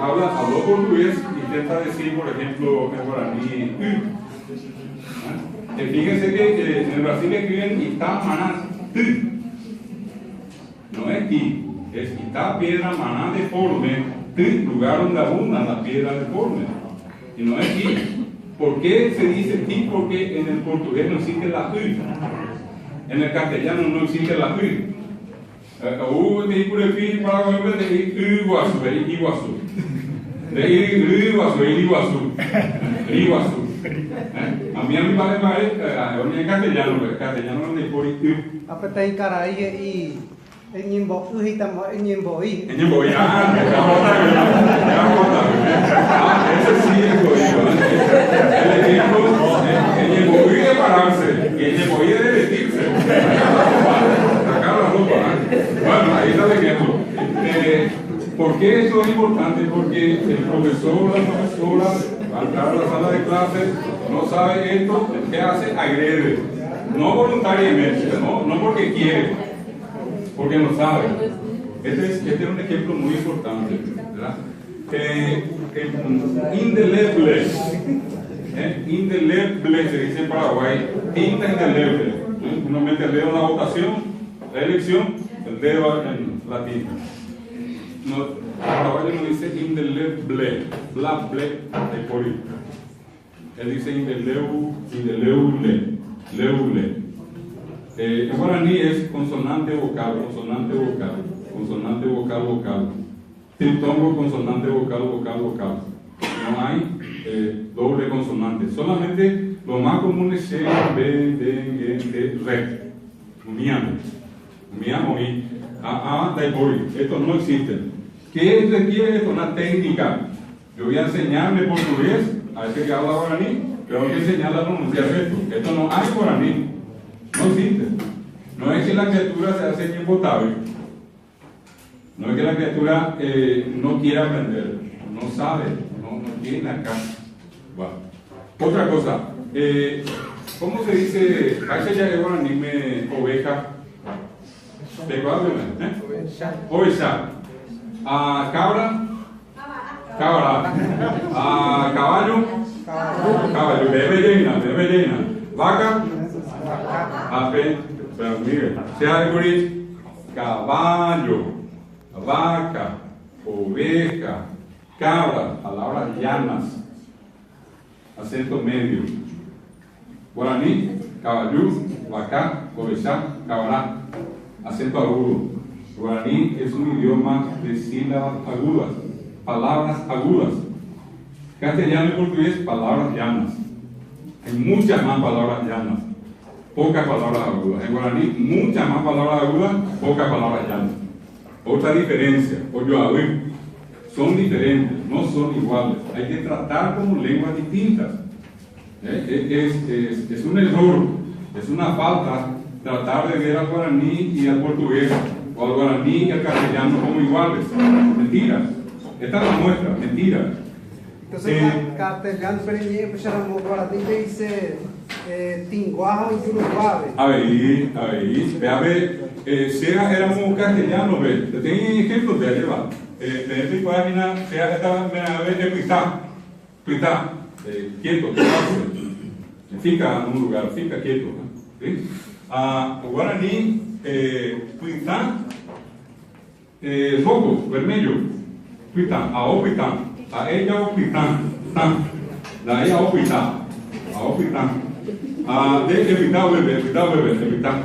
habló portugués, intenta decir, por ejemplo, en guaraní, fíjense que en el Brasil escriben Itá, Maná, no es I, es Itá, piedra, Maná, deforme, lugar donde abundan las piedras deformes, y no es I. ¿Por qué se dice I? Porque en el portugués no existe la I, en el castellano no existe la I. De ir por el fin para comer de Iguazú, de Iguazú. De ir Iguazú, de Iguazú. Iguazú. A mí me parece en castellano de por I. Apa tay carai e Ñimbo Ujitamo, Ñimboí. Ñimboí, ese sí es jodido. El ejemplo, Ñimboí de pararse y Ñimboí de vestirse. Sacar la ropa. Bueno, ahí está el ejemplo. ¿Por qué esto es importante? Porque el profesor o la profesora va a entrar a la sala de clases, no sabe esto, ¿qué hace? Agrede. No voluntariamente, no porque quiere, porque no sabe. Este es un ejemplo muy importante, ¿verdad? Indeleble, indeleble se dice en Paraguay, tinta indeleble. Uno mete el dedo en la votación, la elección, el dedo en la tinta. No, Paraguay no dice indeleble, blable, de por ahí. Él dice indeleble, leule. En guaraní es consonante vocal, consonante vocal, consonante vocal, vocal. Triptongo, consonante vocal, vocal, vocal. No hay doble consonante. Solamente lo más común es C, B, D, G, T, R. Miamo y daibori. Esto no existe. ¿Qué requiere esto? Una técnica. Yo voy a enseñarle portugués a ese que habla guaraní. Tengo que enseñarle a pronunciar esto. Esto no hay guaraní. No existe. No es que la criatura se hace impotable. No es que la criatura no quiera aprender. No sabe. No tiene acá. Bueno. Otra cosa. ¿Cómo se dice? Hace ya de guaraní me oveja. ¿De cuál? Oveja. A cabra. Cabra. A caballo. Caballo. Bebe llena. Vaca. Pero mire, sea de morir, caballo, vaca, oveja, cabra, palabras llanas, acento medio. Guaraní, caballo, vaca, oveja, cabra, acento agudo. Guaraní es un idioma de sílabas agudas, palabras agudas. Castellano y portugués, palabras llanas. Hay muchas más palabras llanas. Pocas palabras agudas. En guaraní, muchas más palabras agudas, pocas palabras llanas. Otra diferencia, son diferentes, no son iguales. Hay que tratar como lenguas distintas. Es un error, es una falta tratar de ver al guaraní y al portugués, o al guaraní y al castellano como iguales. Mentira. Esta es la muestra, mentira. Entonces, castellano, pero ya no guaraní dice tinguaja y uruguay. A ver, sea éramos castellanos, ¿ves? Te tengo ejemplos de llevar. De esta página, sea esta, pita, quieto, fica en un lugar, fica quieto. ¿Sí? Guaraní, pita, rojo, vermelho, pita, a pita, a ella o pita, la ella o pita, a pita. De evitar evitar.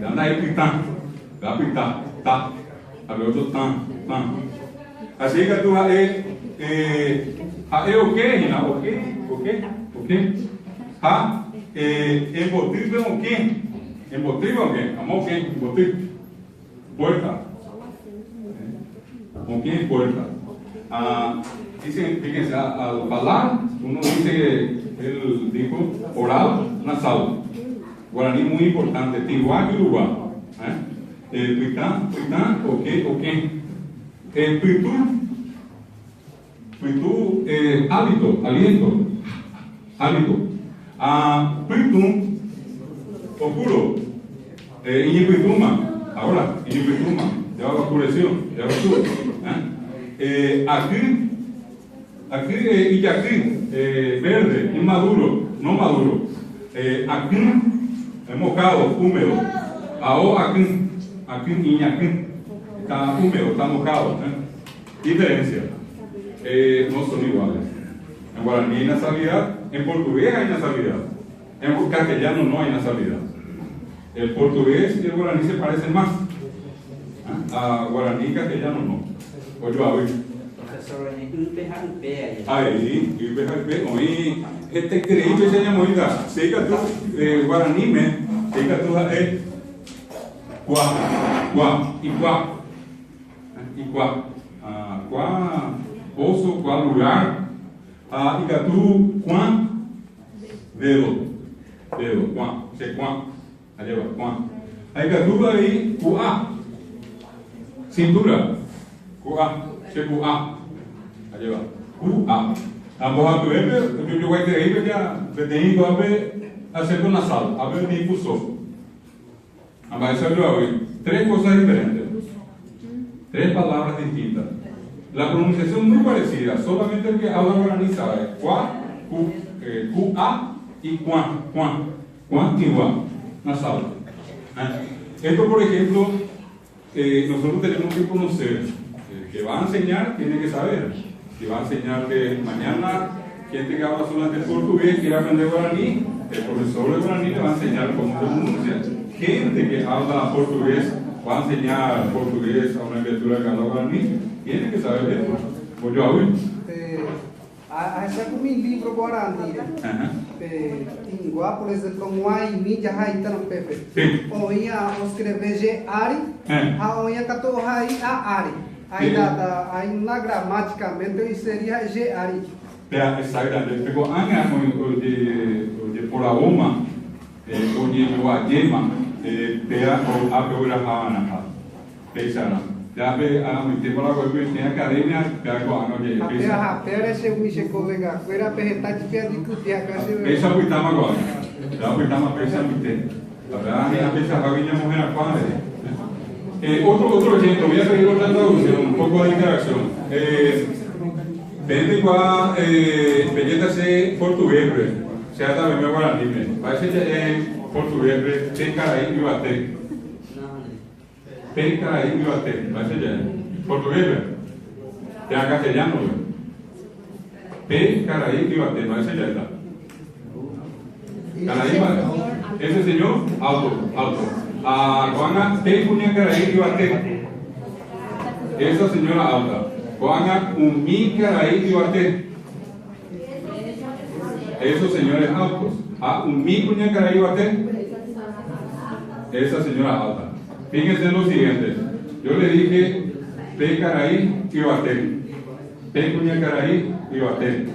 Anda a evitar, da evitar, tá. A ver outro tan. Así que tú a o quê, Rina? O quê? Embotir o quê? Embotir o quê? Amor quê? Embotir. Puerta. ¿Con qué puerta? Fíjense, al hablar, uno dice, él dijo, oral, nasal. Guaraní muy importante, Tihuá y Urubá. Puitán, o qué. Pitu, aliento. Pitum, oscuro. Iñipituma, ahora, ya oscureció, ya oscuro. Aquí, Aquí, y aquí, verde, inmaduro, no maduro. Aquí, mojado, húmedo. Ahora aquí, y aquí. Está húmedo, está mojado. Diferencia. No son iguales. En guaraní hay nasalidad, en portugués hay nasalidad. En castellano no hay nasalidad. El portugués y el guaraní se parecen más. A guaraní y castellano no. Oye, a ver. Profesor, en UPHP. Ahí, UPHP. Oye, este creíble se llama, oiga, se tú, guaraní me, se tú es cuá, y cuá, pozo, cuá lugar, y tú, cuá, dedo, cuá, se cuá, allá va, cuá. Ahí tú ahí, cuá, cintura, cuá, se cuá, allá va, cuá. Ambos a tu vez, yo voy a creer que ya tengo a ver acento nasal, a ver difuso. Ambas eso yo hago tres cosas diferentes, tres palabras distintas. La pronunciación muy parecida, solamente el que habla guaraní sabe cuá, cu, a y cuá, y guá, nasal. Esto, por ejemplo, nosotros tenemos que conocer. El que va a enseñar tiene que saber. Si va a enseñar que mañana gente que habla solamente portugués quiere aprender guaraní, el profesor de guaraní le va a enseñar cómo se pronuncia. Gente que habla portugués va a enseñar portugués a una criatura que habla guaraní, tiene que saber esto. Pues yo hablo. Essa é um livro guarani. Igual, por exemplo, um ai mídia raita no pepe. Ou ia escrever G ari, ou ia catorrai a ari. Aí na gramaticamente seria G ari. Exactamente. Pegou anga de por a uma, o de o adema, pega o apeografana, pensará. Já ve a muito para agora que tem academia, pega o ano de pensa. A pera se o Michel colega, era perretar de pé de cutia, pensa muito agora. Já muito pensa muito. A verdade é pensa a minha mulher a quadra. Otro ejemplo, voy a pedir otra traducción, un poco de interacción. Vende qua belleza se portugués, se ha también me guaraní, parece que portugués, se caray y bate. Pe caray y bate, parece ya. Portugués, ya castellano. Pe caray y bate, parece ya está. Caray, ese señor, alto. Juana, te puña caray y bate. Esa señora alta. Juana, un mi caray y bate. Esos señores altos. Un mi puña caray y bate. Esa señora alta. Fíjense en lo siguiente. Yo le dije, pe caray y bate. Pe puña caray y bate.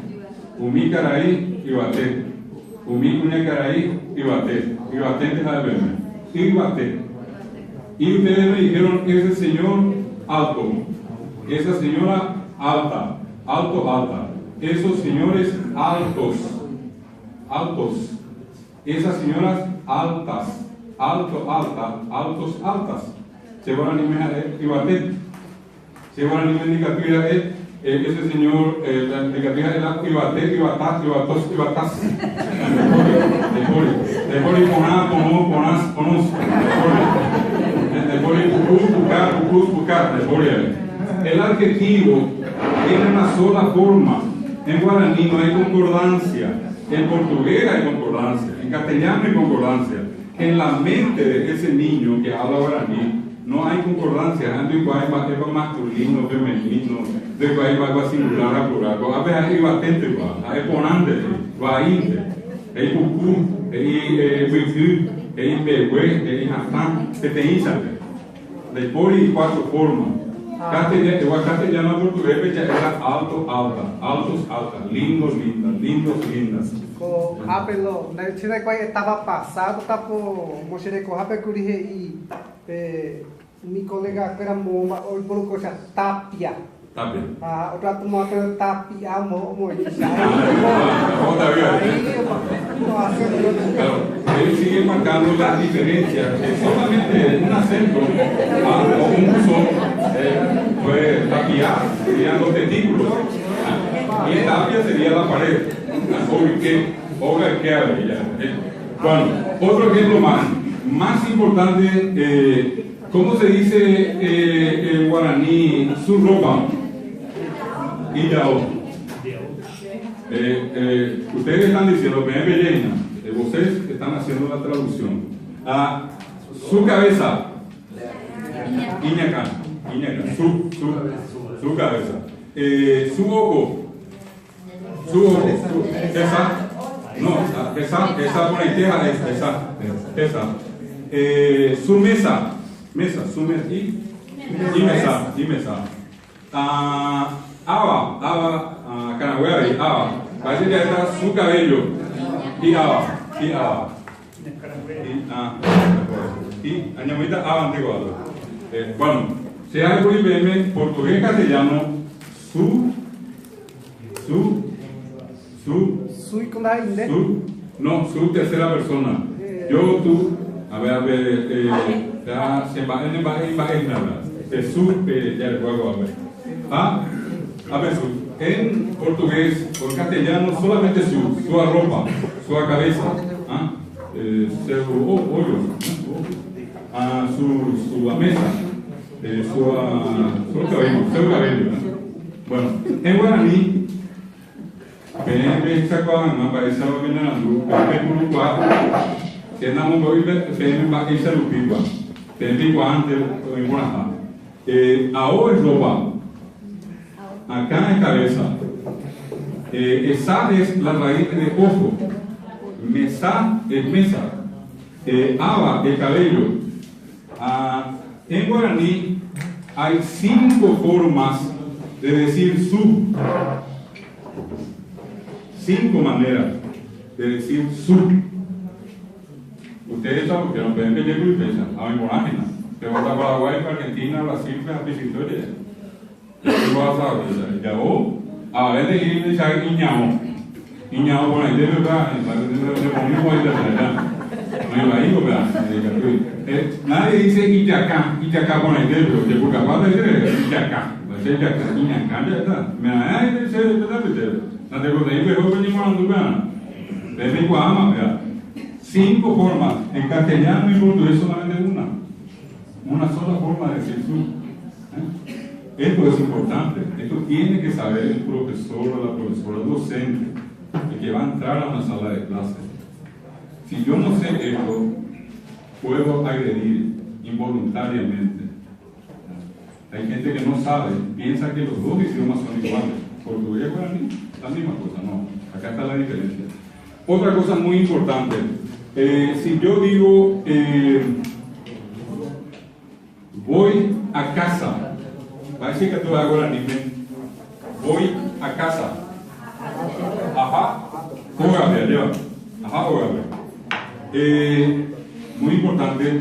Un mi caray y bate. Un mi puña caray y bate. Y bate de la verme. Y bate. Y ustedes me dijeron, ese señor alto, esa señora alta, alta, esos señores altos, esas señoras altas, altas. Se van a animar y bate. Se van a animar indicativa ese señor, la indicativa es la ibate, ibatas. Después ponos. Buscar. El adjetivo tiene una sola forma. En guaraní no hay concordancia. En portugués hay concordancia. En castellano hay concordancia. En la mente de ese niño que habla guaraní no hay concordancia. Ando igual es masculino, femenino, de igual va singular a plural. A veces hay batente igual, hay ponante, va inte, hay cucú, hay wifi, hay pegue, hay jatán, que te insate. Después hay cuatro formas. Castellano portugués ya era alto, altas, lindos, lindas. O rápido, na tira que estava passado, tá por mostrar que o rápido que ele mi colega que era mo o por coisa tapia. Outra turma que tapia mo Él sigue marcando la diferencia, que solamente un acento o un son puede tapiar, creando testículos. Y obra que había. Bueno, otro ejemplo más importante, ¿cómo se dice en guaraní su ropa? Iyao. Ustedes están diciendo, ustedes están haciendo la traducción. Su cabeza, Iñaca, su cabeza. Su ojo, esa, no, esa por ahí, esa. Su mesa, y mesa. Aba, Canagüey, aba. Parece que ya está su cabello. Y aba. Y añamita aba antiguado. Bueno, se ha por IBM, portugués, castellano, su, tercera persona. Yo, tú, a ver, ya se va en nada. Su, ya el juego, a ver. A ver, en portugués o en castellano solamente su ropa, su cabeza, su olho, su mesa, su cabello. Bueno, en guaraní, acá en cabeza, esa es la raíz de ojo, mesa es mesa, aba el cabello. En guaraní hay 5 formas de decir su, 5 maneras de decir su. Ustedes saben que no pueden pedir con licencia, a mi morágena, de Paraguay, Argentina, Brasil, Victoria. A ver, le echar Iñao por ahí, de verdad, nadie dice Iyacá por ahí, de porque capaz de decir Iyacá, Iñacá, ya está. Me da de ser, no te conté, pero venimos a Andurana. Desde Guama, 5 formas, en castellano y portugués solamente una sola forma de decir su. Esto es importante, esto tiene que saber el profesor o la profesora docente que va a entrar a una sala de clase. Si yo no sé esto, puedo agredir involuntariamente. Hay gente que no sabe, piensa que los 2 idiomas son iguales. Portugués y guaraní, la misma cosa, no. Acá está la diferencia. Otra cosa muy importante, si yo digo voy a casa, parece que tú ahora dime, voy a casa. Ajá, muy importante.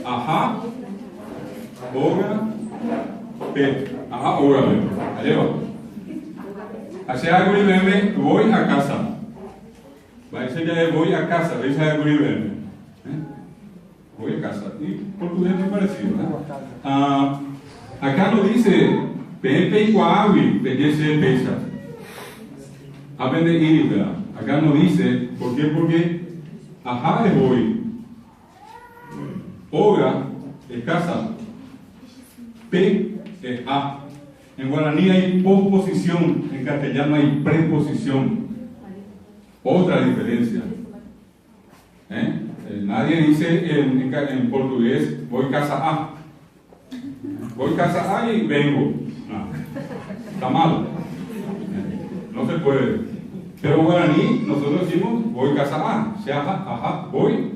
Ajá, hacia algo y verme, voy a casa. Parece que voy a casa, veis algo y verme. Voy a casa. Y portugués muy parecido, ¿no? Acá no dice Pepe y Coahui, PGC Pecha. Aprende ir, ¿verdad? Acá no dice, ¿por qué? Porque ajá es voy. Oga es casa. P es a. En guaraní hay posposición, en castellano hay preposición. Otra diferencia. Nadie dice en portugués voy casa a. Voy casa A y vengo. No, está mal. No se puede. Pero en guaraní nosotros decimos voy casa A. Ajá, voy.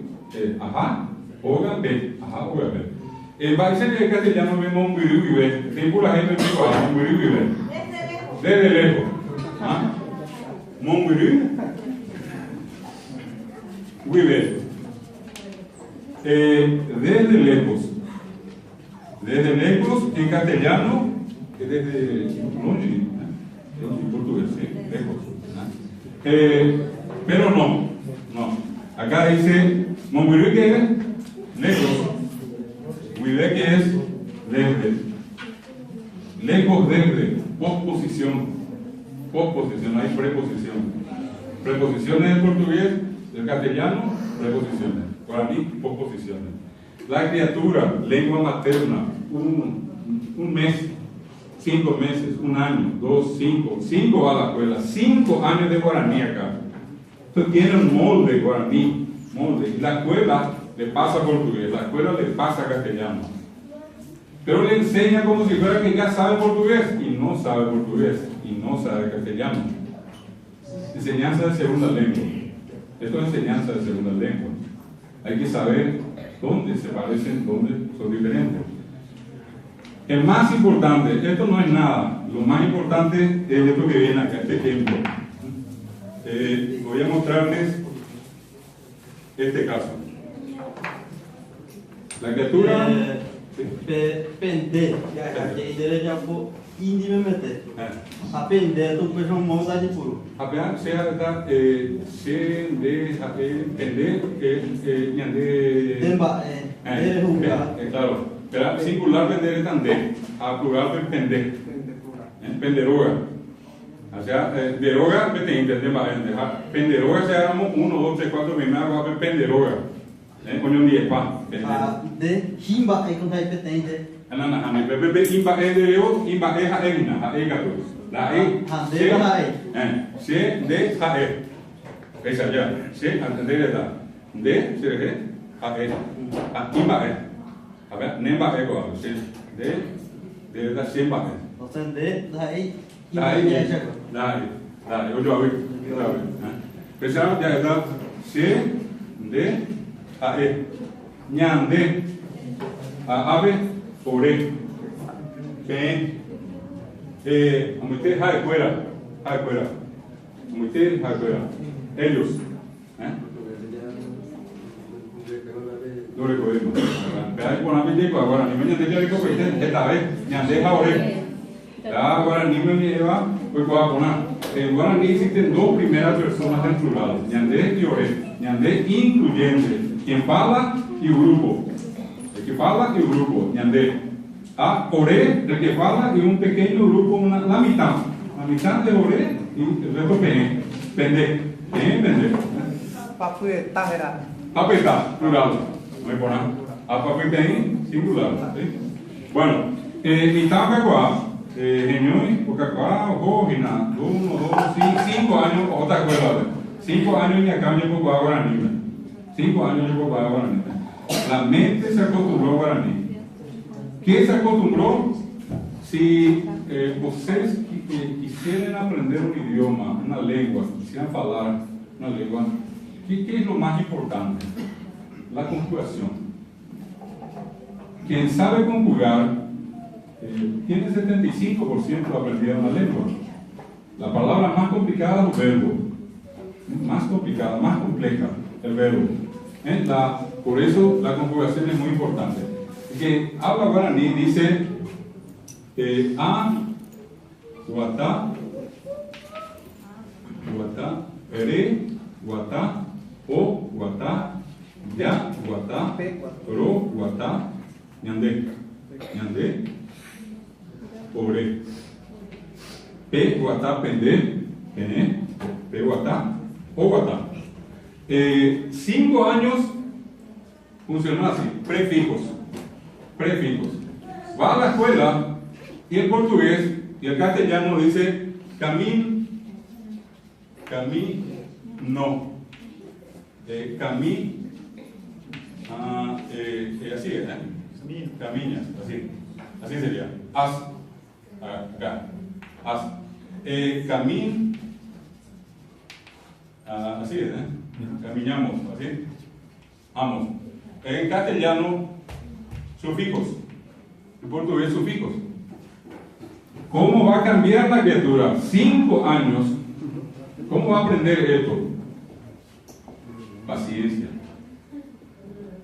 Ajá, oga, ve. Ajá, oga, ve. El país en castellano vemos un virú y ve. Siempre la gente dice un virú y ve. Desde lejos. Monguirú. Vive. Desde lejos. Desde lejos en castellano, desde longe, en portugués, sí, lejos. Pero no. Acá dice, Monguirú que es lejos. Vive que es desde. Lejos desde. Posposición. Hay preposición. Preposiciones del portugués, del castellano, preposiciones. Guaraní, posposiciones. La criatura, lengua materna, un mes, 5 meses, 1 año, 2, 5 va a la escuela, 5 años de guaraní acá. Entonces tiene un molde guaraní, molde. Y la escuela le pasa portugués, la escuela le pasa castellano. Pero le enseña como si fuera que ya sabe portugués, y no sabe portugués, y no sabe castellano. Enseñanza de segunda lengua. Esto es enseñanza de segunda lengua. Hay que saber dónde se parecen, dónde son diferentes. El más importante, esto no es nada, lo más importante es esto que viene acá, este ejemplo. Voy a mostrarles este caso. La criatura... Pender, intimamente. Aprender tu coisa monta de puro. Apenas sea se de pender Temba, claro. Pero singular pender es tande, a plural es pender. Penderoga. O sea, deroga te entendemos, penderoga se llama 1, 2, 3, 4, me hago penderoga. Con 10 pa. De himba e conta repetente. Ana, bebé imba es de yo, imba es a egna, a egato. La e, se de a e. Esa ya, se entender da. De se de a e. A imba e. A ver, nemba e go, se de da semba e. O sea, de daí Daí, eu já vi. Pessoal, já está se de a e. Ñande, a ave, ore, pen, como usted ja fuera, como usted ja fuera, ellos, no recordemos, pero hay por ahí digo ahora, ni me entiende digo que esta vez, ñande ja ore, ya ahora ni me lleva, pues voy a poner, ahora ni existen 2 primeras personas en plural, ñande y ore, ñande incluyente, quien fala y grupo. El que fala y un grupo, ñande. Oré, el que fala y un pequeño grupo, la mitad. La mitad de oré y el resto pene. Pende. Pende. Papueta era. Papeta, plural. No hay por nada. Papeta singular. ¿Sí? Bueno, mitad cacua. Geñoy, o cacua, o jina. 1, 2, 5 años, otra escuela. 5 años y acá yo poco ahora niña. 5 años yo poco ahora niña. La mente se acostumbró a guaraní. ¿Qué se acostumbró? Si ustedes quisieran aprender un idioma, una lengua, quisieran hablar una lengua, ¿qué es lo más importante? La conjugación. Quien sabe conjugar tiene 75% aprendida una lengua. La palabra más complicada es el verbo. Más complicada, más compleja, el verbo. Por eso la conjugación es muy importante. Que habla guaraní dice a, guatá, ere, guatá, o, guatá, ya, guatá, ro, guatá, ñande, ore, pe, guatá, pende, pene, pe, guatá, o, guatá. 5 años funcionó así, prefijos. Va a la escuela y el portugués y el castellano dice camino, así es, caminas, así sería, acá, así es, caminamos, así, vamos. En castellano, sufijos, en portugués, sufijos. ¿Cómo va a cambiar la criatura? 5 años, ¿cómo va a aprender esto? Paciencia,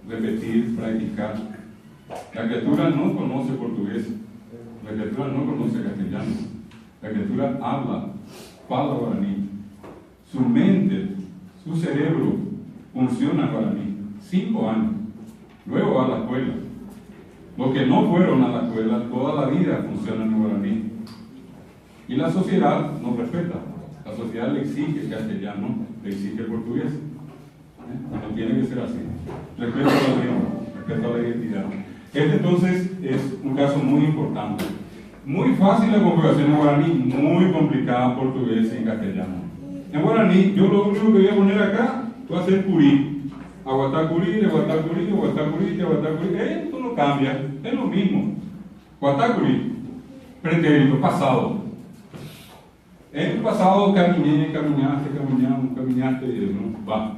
repetir, practicar. La criatura no conoce portugués, la criatura no conoce castellano, la criatura habla guaraní. Su mente, su cerebro funciona guaraní. 5 años. Luego va a la escuela. Los que no fueron a la escuela toda la vida funcionan en guaraní. Y la sociedad nos respeta. La sociedad le exige castellano existe el portugués. No tiene que ser así. Respeto a la lengua, respeto a la identidad. Este entonces es un caso muy importante. Muy fácil la conjugación en guaraní, muy complicada en portugués y en castellano. En guaraní, yo lo único que voy a poner acá va a ser curí. Aguatacurí, aguatacurí, aguatacurí, aguatacurí. Esto no cambia, es lo mismo. Aguatacurí, pretérito, pasado. En el pasado caminé, caminaste, caminamos, caminaste, ¿no? Va.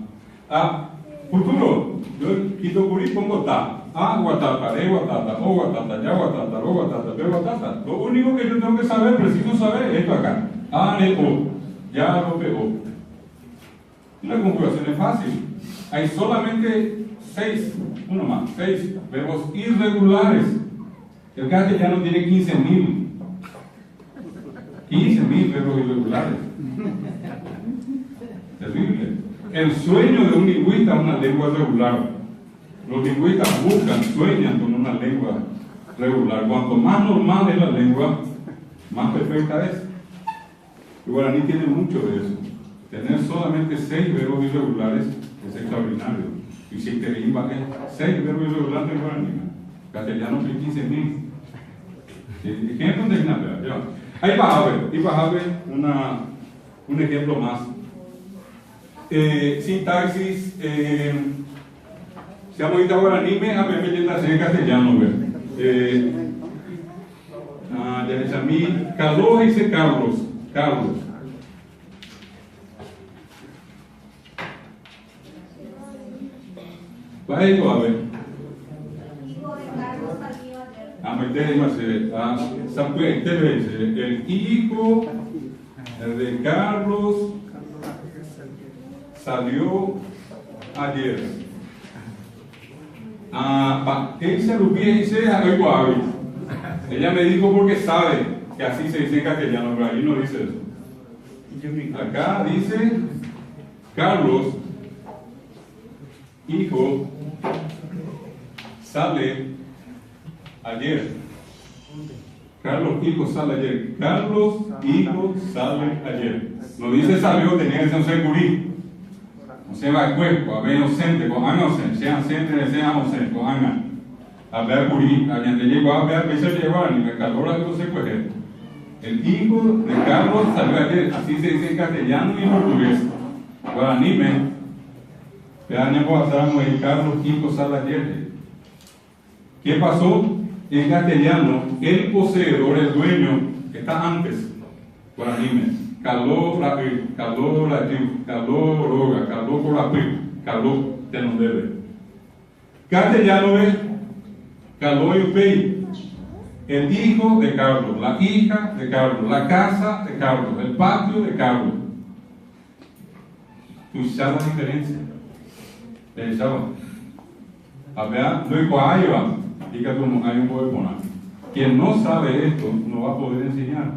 Futuro, yo quito curí, pongo ta. Guatata, guatata, o guatata, ya guatata, ro guatata, be guatata. Lo único que yo tengo que saber, preciso saber, es esto acá. O, ya lo pegó. Y la conjugación es fácil. Hay solamente 6 verbos irregulares. El castellano tiene 15.000. 15.000 verbos irregulares. Terrible. El sueño de un lingüista es una lengua regular. Los lingüistas buscan, sueñan con una lengua regular. Cuanto más normal es la lengua, más perfecta es. El guaraní tiene mucho de eso. Tener solamente 6 verbos irregulares es extraordinario. Y si te limba, 6 verbos irregulares en guaraní. Castellano tiene 15.000. Ejemplo de nada. Ahí vas a ver un ejemplo más. Sintaxis. Siamo in guaraní, a ver, me está en castellano. Ya a mí, Carlos dice Carlos. Va a ir a ver. El hijo de Carlos salió ayer. ¿Qué dice Rubí? Dice ella me dijo porque sabe que así se dice en castellano, pero ahí no dice eso. Acá dice Carlos, hijo, sale ayer. Carlos, hijo, sale ayer. Carlos, hijo, sale ayer. No dice salió, tenía que ser un securí. No se va a cuerpo, a ver inocente, con anocen, sean ausente, sean ausente, con ana. A ver curí, a quien te llegó a ver, a veces llegó a ni me caló la que no se cueje. El hijo de Carlos salió ayer, así se dice en castellano y en portugués. Guaraní, el año pasado el Carlos, hijo, sale ayer. ¿Qué pasó? En castellano, el poseedor, el dueño, que está antes, guaraní, caló la caló roga, caló por la caló te no debe. Castellano es caló y pei. El hijo de Carlos, la hija de Carlos, la casa de Carlos, el patio de Carlos. ¿Tú sabes la diferencia? A ver, luego hay diga como hay un poco. Quien no sabe esto no va a poder enseñar.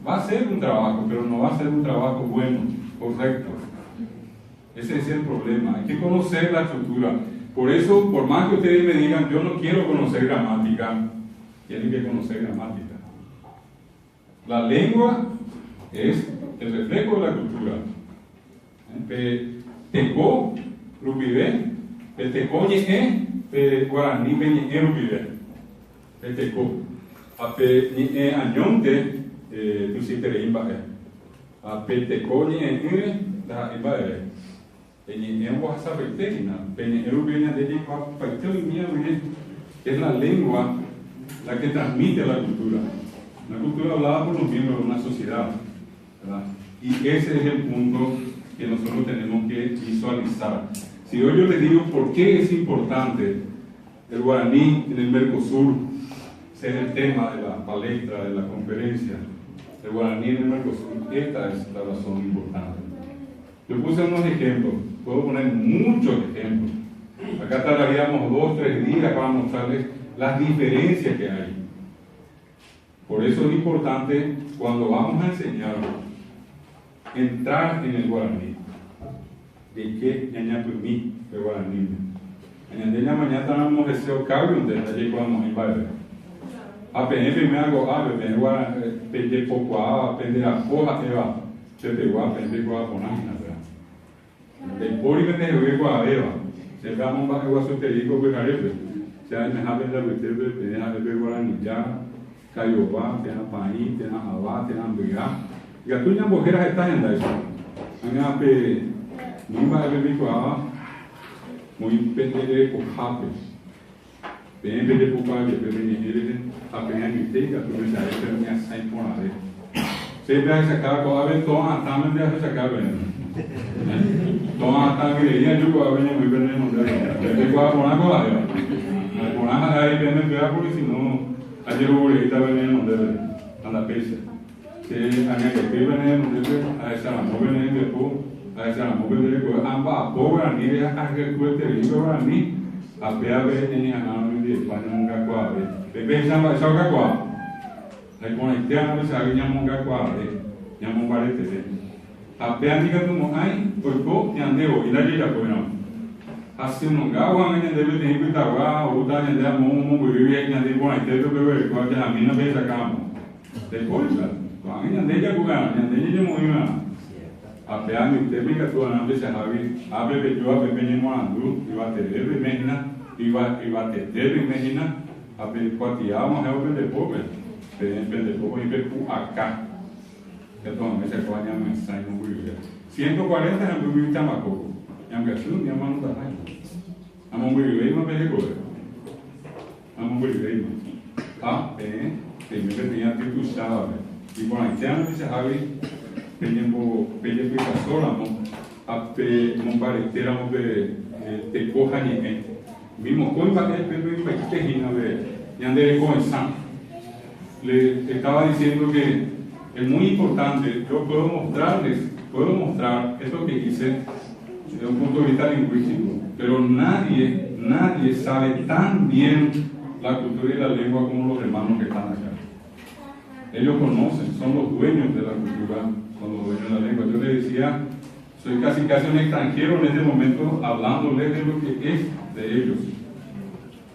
Va a ser un trabajo, pero no va a ser un trabajo bueno, correcto. Ese es el problema. Hay que conocer la estructura. Por eso, por más que ustedes me digan, yo no quiero conocer gramática, tienen que conocer gramática. La lengua es el reflejo de la cultura. Teco, rupide, tecoñe, guaraní, peñe, rupide. Teco. Ape, añonte, tu sitere imbae. Ape, tecoñe, da imbae. Es la lengua la que transmite la cultura. Una cultura hablada por los miembros de una sociedad, ¿verdad? Y ese es el punto que nosotros tenemos que visualizar. Si hoy yo les digo por qué es importante el guaraní en el Mercosur ser el tema de la palestra, de la conferencia, el guaraní en el Mercosur, esta es la razón importante. Yo puse unos ejemplos, puedo poner muchos ejemplos. Acá tardaríamos 2 o 3 días para mostrarles las diferencias que hay. Por eso es importante, cuando vamos a enseñar, entrar en el guaraní. ¿De qué ñaña mí el guaraní? En la mañana estábamos en el cambio donde allí vamos en baile. A PNP me hago ave, me guaraní, pende poco a pende a coja te va. se te guapa, se te guapa, de pori que te lleve guadeva, se vamos bajo guasoterico que carepe, se hay mejor de la vete, te deja de ver guaranilla, cayobá, te dan país, te dan abá, te dan briga, y a tu ya mujeres están en la eso, anga pe, ni va a ver guava, muy pendiente con japes, bem de poupa de prevenir apenas me tem que tu já é para minha sai por lá. Se vai sacar com a vez toma também deve sacar bem. Toma também ia de com a vez me bem não dá. De com a bona com lá. A bona aí bem me pega por isso não. A de o ele tá bem não deve. Anda peixe. Se a minha que bem não deve. A essa não bem depois. A essa não bem depois. Amba a boa ni a que cuete rico a ni. A pea vez tenía nada de España un gacuave. Bebé samba esa gacuave. Le conecté a la sabe llamo un gacuave. Llamo parete. A pea diga tu mo ai, por co yandeo y la llega pues no. Hace un gawa me debe tener que estar o ta yande a mo vive yande conecté to bebé ko ya a mí no ve sacamos. De bolsa. Cuando yande ya cuga, yande ya mo iba. A pea mi técnica tu ana vez a Javi, a bebé yo a bebé ni mo andu, iba a tener imagina iba a tener imagina a ver cuatiamos a ver de pobre de pobre y ver acá entonces me sacó a me sai no muy bien 140 en muy bien tamaco ya que su mi mano da ahí amo muy bien no me recuerdo amo muy bien que me tenía que usar y con la idea me se Javi tenemos pelle que sola no a pe mon parecer amo te coja ni vimos con el pero y andé con el Sam. Le estaba diciendo que es muy importante, yo puedo mostrar esto que hice desde un punto de vista lingüístico, pero nadie sabe tan bien la cultura y la lengua como los hermanos que están acá. Ellos conocen, son los dueños de la cultura, son los dueños de la lengua. Yo le decía, soy casi un extranjero en este momento hablándoles de lo que es de ellos.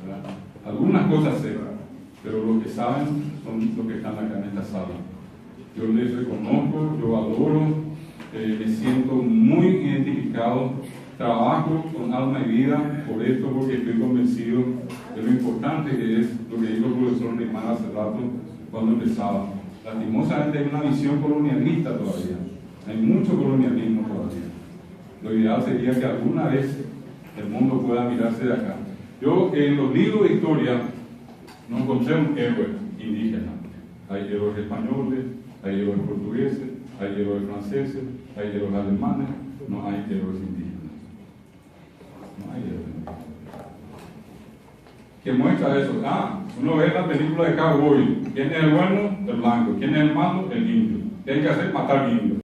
¿Verdad? Algunas cosas sé, pero lo que saben son los que están acá en esta sala. Yo les reconozco, yo valoro, me siento muy identificado, trabajo con alma y vida por esto, porque estoy convencido de lo importante que es lo que dijo el profesor Neymar hace rato cuando empezaba. Lastimosamente hay una visión colonialista todavía. Hay mucho colonialismo todavía. Lo ideal sería que alguna vez el mundo pueda mirarse de acá. Yo en los libros de historia no encontré un héroe indígena. Hay héroes españoles, hay héroes portugueses, hay héroes franceses, hay héroes alemanes, no hay héroes indígenas. No hay héroes indígenas. ¿Qué muestra eso? Uno ve la película de Cowboy. ¿Quién es el bueno? El blanco. ¿Quién es el malo? El indio. ¿Qué hay que hacer? Matar indios.